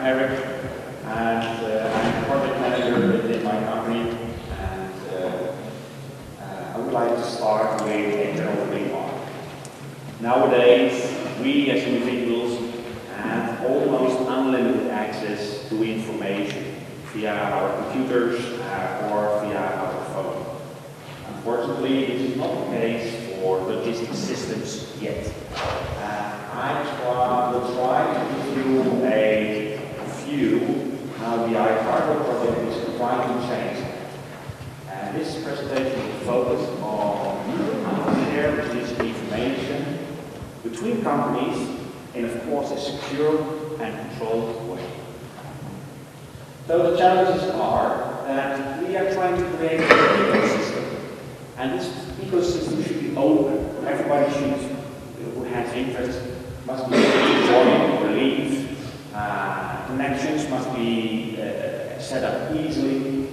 Erik, and I'm a project manager within my company, and I would like to start with a general remark. Nowadays, we as individuals have almost unlimited access to information via our computers or via our phone. Unfortunately, this is not the case for logistics systems yet. I will try to give you a view how the iCargo project is trying to change. And this presentation will focus on how to share this information between companies in, of course, a secure and controlled way. So the challenges are that we are trying to create an ecosystem, and this ecosystem should be open. Everybody who has interest must be able to join or leave. Connections must be set up easily.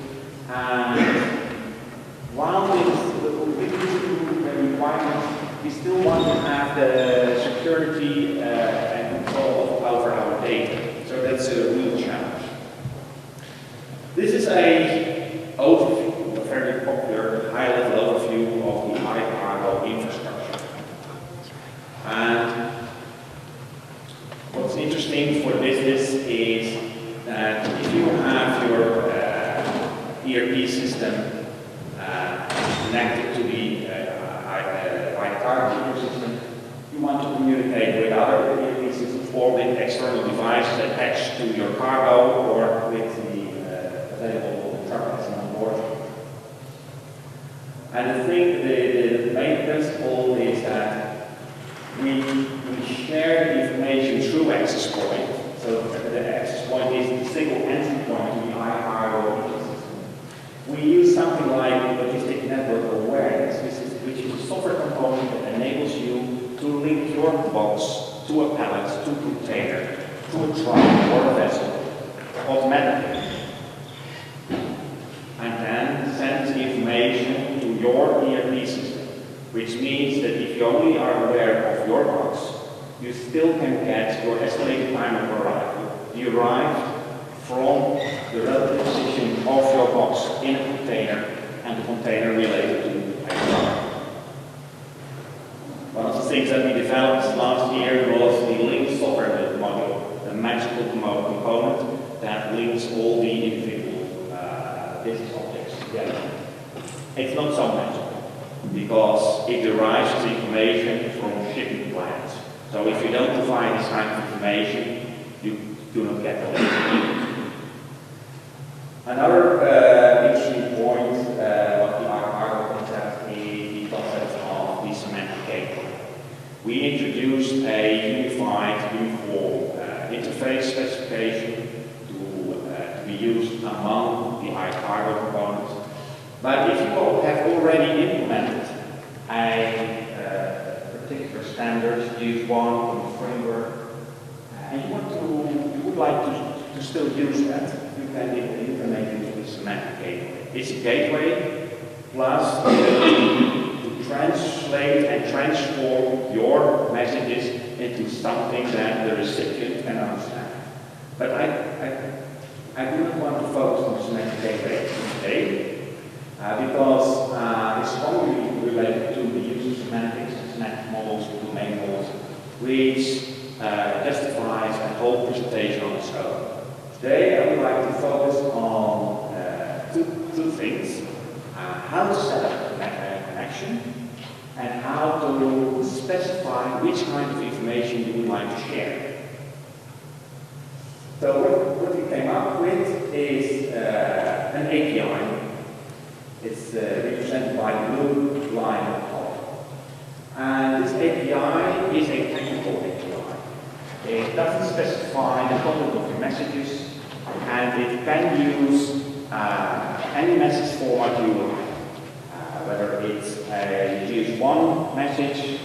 And while with these two requirements, we still want to have the security and control over our data. So that's a real challenge. This is an overview, a very popular high-level overview of the iCargo infrastructure. And what's interesting for business is that if you have your ERP system connected to the iCargo ecosystem, you want to communicate with other ERP systems or with external devices attached to your cargo or with the available truck that's on board. And the main principle is that we share the information through access point. So the access point is the single entry point to the iCargo ecosystem. We use something like logistic network awareness, which is a software component that enables you to link your box to a pallet, to a container, to a truck or a vessel automatically. And then sends the information to your ERP system, which means that if you only are aware of your box, you still can get your estimated time of arrival derived from the relative position of your box in a container and the container related to a truck. One of the things that we developed last year was the link software module, the magical component that links all the individual business objects together. It's not so magical because it derives its information from shipping plans. So if you don't provide this kind of information, you do not get the link. Another interesting point of the iCargo concept is the concept of the semantic gateway. We introduced a unified, uniform interface specification to be used among the iCargo components. But if you have already implemented a particular standard, use one in the framework, and you would like to still use that, you can make it into a semantic gateway. It's a gateway plus the ability to translate and transform your messages into something that the recipient can understand. But I do not want to focus on the semantic gateway today. Because it's strongly related to the use of semantics, semantic models, domain models, which justifies a whole presentation on its own. Today I would like to focus on two things. How to set up a connection and how to specify which kind of information you would like to share. So what we came up with is an API. It's represented by the blue line at the top. And this API is a technical API. It doesn't specify the content of your messages, and it can use any message format you like. Whether it's a GS1 message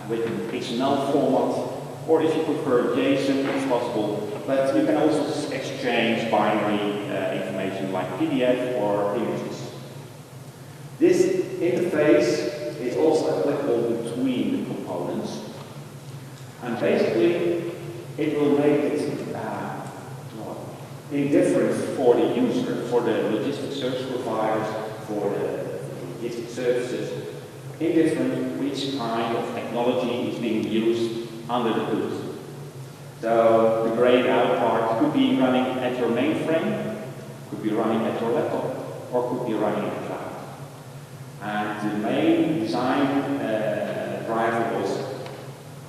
with an XML format, or if you prefer JSON, it's possible. But you can also exchange binary information like PDF or images. This interface is also applicable between the components. And basically, it will make it indifferent for the user, for the logistics service providers, for the logistics services, indifferent which kind of technology is being used under the hood. So the grayed out part could be running at your mainframe, could be running at your laptop, or could be running in the cloud. And the main design driver was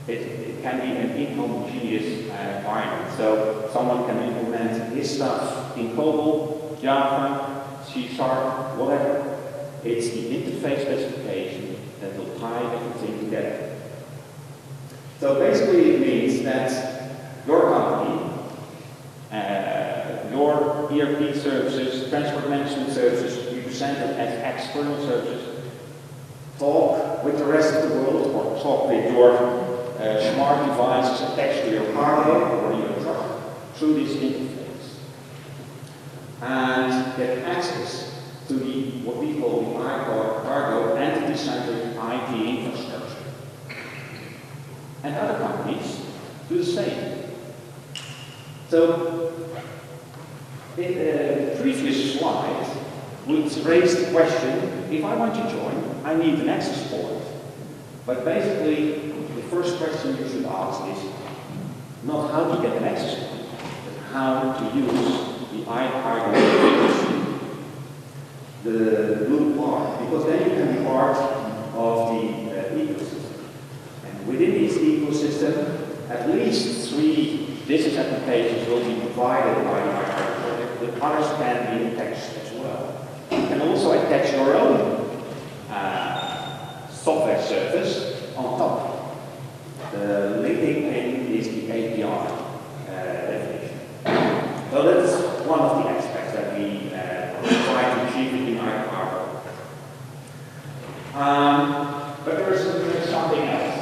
it can be an inhomogeneous environment. So someone can implement his stuff in COBOL, Java, C#, whatever. It's the interface specification that will tie everything together. So basically it means that your company, your ERP services, transport management services, you presented as external services, talk with the rest of the world, or talk with your smart devices attached to your cargo or your truck through this interface. And get access to what we call the iCargo entity-centered IT infrastructure. And other companies do the same. So, in the previous slide, we raised the question, if I want to join, I need an access point. But basically, the first question you should ask is not how to get an access point, but how to use the iCargo, the blue part, because then you can be part of the ecosystem. And within this ecosystem, at least 3 business applications will be provided by the iCargo project, but others can be attached as well. You can also attach your own software service on top. The linking pin is the API definition. So that's one of the aspects that we try to achieve in iCargo. But there's something else.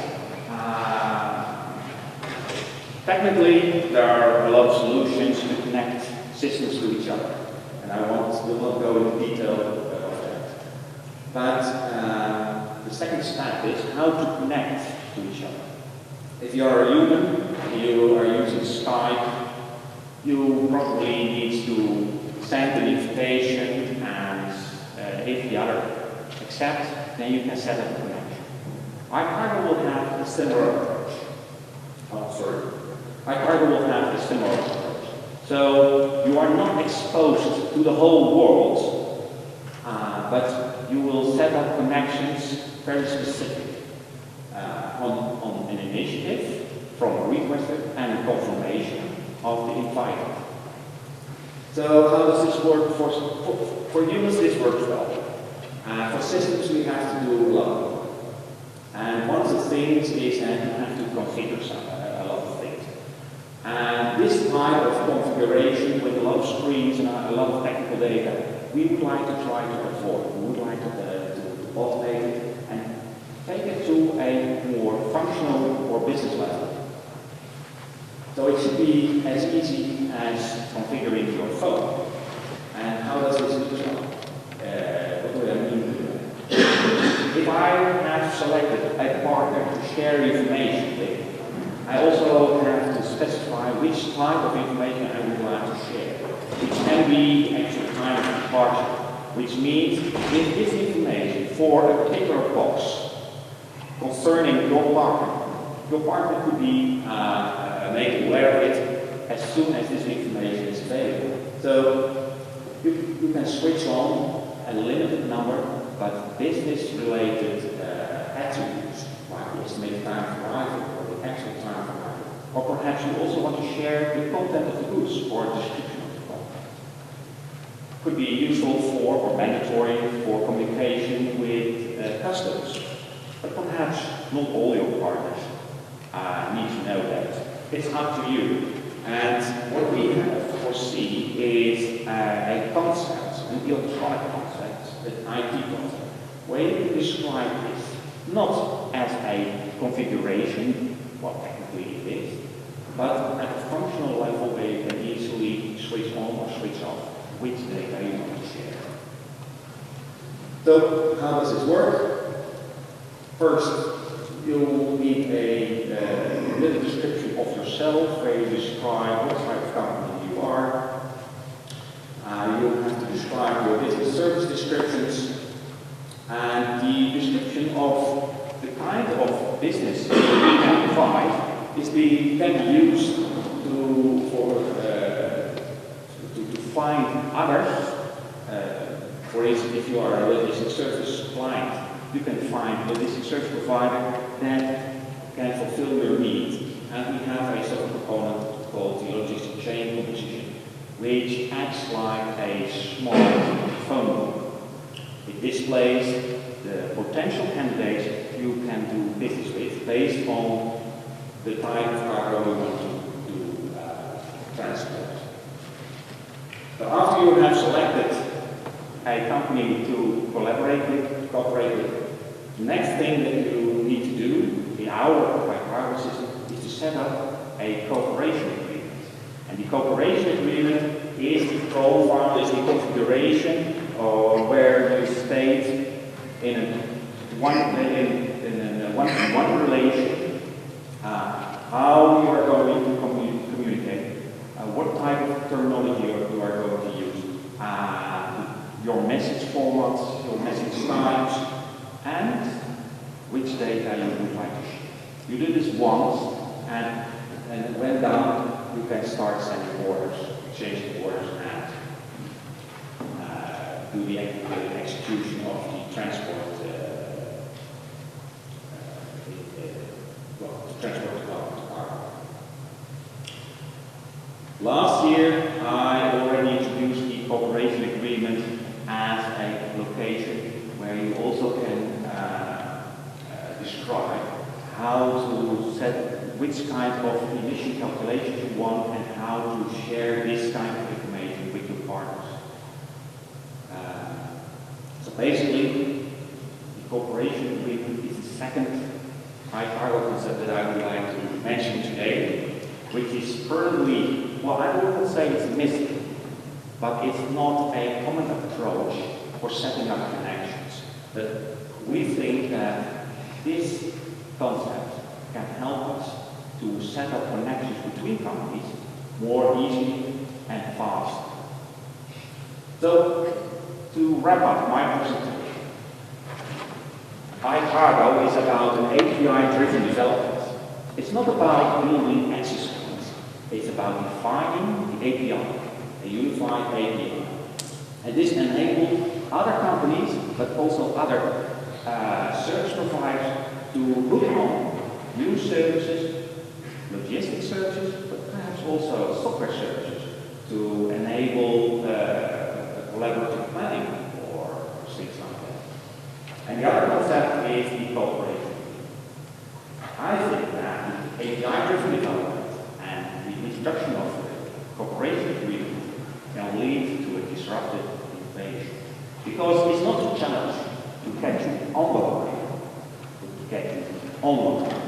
Technically, there are a lot of solutions to connect systems to each other, and will not go into detail of that. But the second step is how to connect to each other. If you are a human, you are using Skype, you probably need to send an invitation, and if the other accepts, then you can set up a connection. iCargo will have a similar approach. iCargo will have a similar approach. So you are not exposed to the whole world, but you will set up connections very specific on an initiative from a requester and a confirmation of the invite. So how does this work? For humans this works well. For systems we have to do a lot. And one of the things is that you have to configure a lot of things. And this type of configuration with a lot of screens and a lot of technical data, we would like to try to avoid. We would like to automate it and take it to a more functional or business level. So it should be as easy as configuring your phone. And how does this look well? What do I mean with that? If I have selected a partner to share information with, I also have to specify which type of information I would like to share, which can be actual time of departure, which means with this information for a particular box concerning your partner could be made aware of it as soon as this information is available. So you can switch on a limited number, but business-related attributes, like the estimated time of arrival or the actual time of arrival. Or perhaps you also want to share the content of the goods or a description of the content. Could be useful for or mandatory for communication with customers. But perhaps not all your partners need to know that. It's up to you. And what we have foreseen is a concept, an electronic concept, an IT concept, where you can describe this not as a configuration, well technically it is, but at a functional level where you can easily switch on or switch off which data you want to share. So how does this work? First, you'll need a little description of yourself where you describe what type of company you are, you have to describe your business service descriptions and the description of the kind of business that you can provide can be used to find others. For instance, if you are a logistics service client, you can find a logistics service provider that can fulfill your needs. And we have a software component called the logistic chain composition, which acts like a small phone book. It displays the potential candidates you can do business with based on the type of cargo you want to transport. So after you have selected a company to cooperate with, the next thing that you need to do in our iCargo system is to set up a cooperation agreement. And the cooperation agreement is the profile, is the configuration where you state in one relation how you are going to communicate, what type of terminology you are going to use, your message formats, your message types, and which data you would like to share. You do this once, and when done, you can start sending orders, exchanging orders, and do the execution of the transport. Transport to cargo. Last year, I already introduced the cooperation agreement as a location where you also can describe how to set which kind of emission calculations you want and how to share this kind of information with your partners. So basically, the cooperation agreement is the second iCargo concept that I would like to mention today, which is currently, well, I wouldn't say it's missing, but it's not a common approach for setting up connections. But we think that this concept can help us to set up connections between companies more easily and fast. So, to wrap up my presentation, iCargo is about an API-driven development. It's not about building access points. It's about defining the API, a unified API. And this enables other companies, but also other service providers to look on new services, logistics services, but perhaps also software services to enable collaborative planning or things like that. And the other concept is the cooperation. I think that API-driven development and the introduction of the cooperation agreement can lead to a disruptive innovation. Because it's not a challenge to catch you on the line, but to catch you on the line.